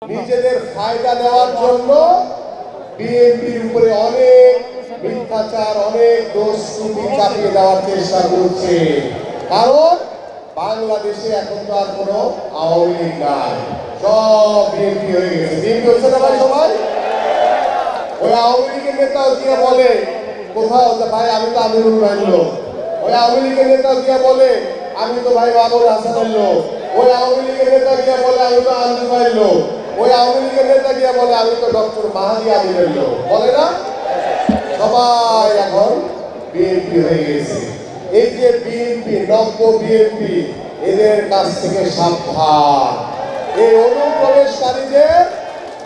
নিজেদের ফায়দা নেওয়ার জন্য বিএনপির উপরে অনেক মিথ্যাচার, অনেক দোষ ত্রুটি চাপিয়ে দেওয়ার চেষ্টা করছে। কারণ বাংলাদেশে এখন তো আর কোনো আওয়ামী লীগ নাই, সব বিএনপি হয়ে গেছে। বিএনপি হচ্ছে না ভাই সবাই? ওই আওয়ামী লীগের নেতাও গিয়ে বলে কোথাও, ভাই আমি তো আমিরুল ভাইয়ের লোক। ওই আওয়ামী লীগের নেতাও গিয়ে বলে আমি তো ভাই বাবুল হাসানের লোক। ওই আওয়ামী লীগের নেতা গিয়ে বলে আমি তো আনন্দ ভাইয়ের লোক। ওই আওয়ামী লীগের নেতা গিয়ে বলে আমি তো ডক্টর মাহাদি আমিরের লোক। বলে না? সবাই এখন বিএনপি হয়ে গেছে। এই যে বিএনপি, নব্য বিএনপি, এদের কাছ থেকে সাবধান। এই অনুপ্রবেশকারীদের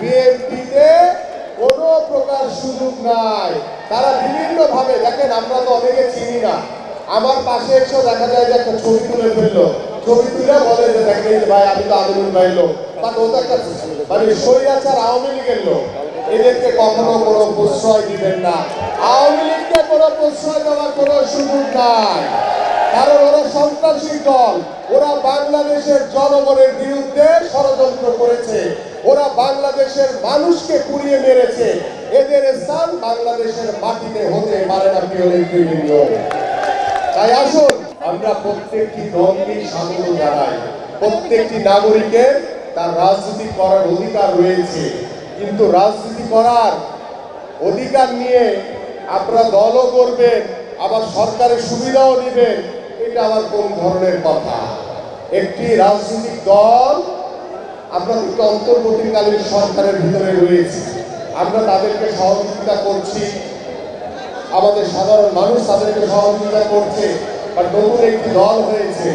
বিএনপিতে কোনো প্রকার সুযোগ নাই। তারা বিভিন্ন ভাবে, দেখেন আমরা তো অনেকে চিনি না, আমার পাশে এসেও দেখা যায় যে একটা ছবি তুলে ফেললো, ছবি তুলে বলে যে দেখেন ভাই আমি তো আমিরুল ভাইয়ের লোক, বাট ও তো একটা মানে স্বৈরাচার আওয়ামী লীগের লোক। এদেরকে কখনো কোনো প্রশ্রয় দিবেন না। আওয়ামী লীগকে কোনো প্রশ্রয় দেওয়ার কোনো সুযোগ নাই, কারণ ওরা সন্ত্রাসী দল। ওরা বাংলাদেশের জনগণের বিরুদ্ধে ষড়যন্ত্র করেছে, ওরা বাংলাদেশের মানুষকে পুড়িয়ে মেরেছে। এদের স্থান বাংলাদেশের মাটিতে হতে পারে না। প্রিয় নেতৃবৃন্দ, তাই আসুন আমরা প্রত্যেকটি দলকে স্বাগত জানাই। প্রত্যেকটি নাগরিকের তার রাজনীতি করার অধিকার রয়েছে, কিন্তু রাজনীতি করার অধিকার নিয়ে আপনারা দলও করবেন, আবার সরকারের সুবিধাও নেবেন, এটা আবার কোন ধরনের কথা? একটি রাজনৈতিক দল, আমরা একটি অন্তর্বর্তীকালীন সরকারের ভিতরে রয়েছে, আমরা তাদেরকে সহযোগিতা করছি, আমাদের সাধারণ মানুষ তাদেরকে সহযোগিতা করছে। আর নতুন একটি দল হয়েছে,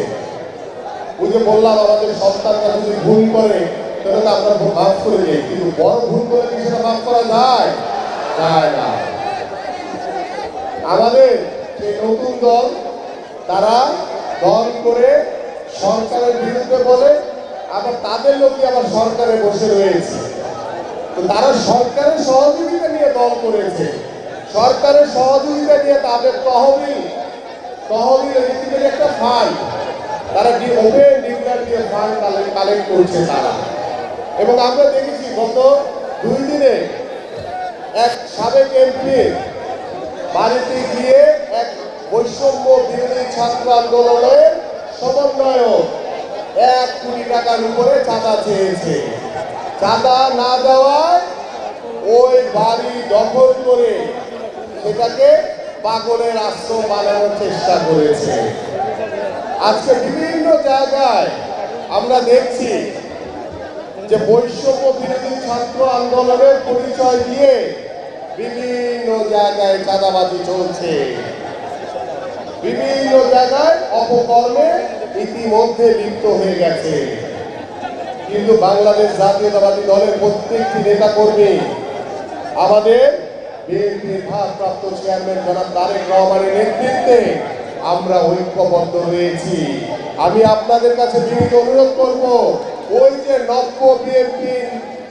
ওই যে বললাম আমাদের সন্তানরা যদি ভুল করে তাহলে আমরা মাফ করে দিই, কিন্তু বড় ভুল করে কি সেটা মাফ করা যায়? যায় না। আমাদের সেই নতুন দল, তারা দল করে সরকারের বিরুদ্ধে বলে, আবার তাদের লোকই আবার সরকারে বসে রয়েছে। তো তারা সরকারের সহযোগিতা নিয়ে দল করেছে, সরকারের সহযোগিতা নিয়ে তাদের তহবিল রীতিতে একটা ফান্ড, তারা ওপেন ডিক্লার দিয়ে ফান্ড কালেক্ট করছে তারা। এবং আমরা দেখেছি গত 2 দিনে এক সাবেক এমপি বাড়িতে গিয়ে এক বৈষম্য বিরোধী ছাত্র আন্দোলনের সমন্বয়ক 1 কোটি টাকার উপরে চাঁদা চেয়েছে। চাঁদা না দেওয়ায় ওই বাড়ি দখল করে সেটাকে পাগলের আশ্রম বানানোর চেষ্টা করেছে। আজকে বিভিন্ন জায়গায় আমরা দেখছি যে বৈষম্য বিরোধী ছাত্র আন্দোলনের পরিচয় দিয়ে বিভিন্ন জায়গায় চাঁদাবাজি চলছে, বিভিন্ন জায়গায় অপকর্মে ইতিমধ্যে লিপ্ত হয়ে গেছে। কিন্তু বাংলাদেশ জাতীয়তাবাদী দলের প্রত্যেকটি নেতা কর্মী, আমাদের বিএনপির ভারপ্রাপ্ত চেয়ারম্যান জনাব তারেক রহমানের নেতৃত্বে আমরা ঐক্যবদ্ধ রয়েছি। আমি আপনাদের কাছে বিনীত অনুরোধ করব, ওই যে নব্য বিএনপি,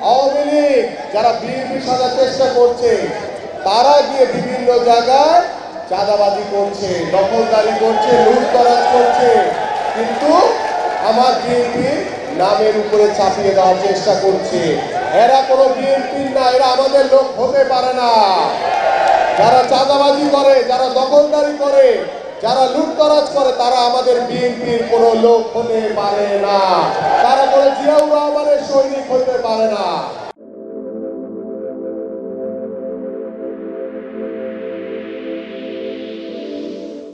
আওয়ামী লীগ যারা বিএনপি সাজার চেষ্টা করছে, তারা গিয়ে বিভিন্ন জায়গায় চাঁদাবাজি করছে, দখলদারি করছে, লুটতরাজ করছে, কিন্তু আমার বিএনপি নামের উপরে চাপিয়ে দেওয়ার চেষ্টা করছে। এরা কোনো বিএনপি না, এরা আমাদের লোক হতে পারে না। যারা চাঁদাবাজি করে, যারা দখলদারি করে, যারা লুটতরাজ করে, তারা আমাদের বিএনপির কোনো লোক হতে পারে না। তারা কোনো জিয়াউর রহমানের সৈনিক হতে পারে না।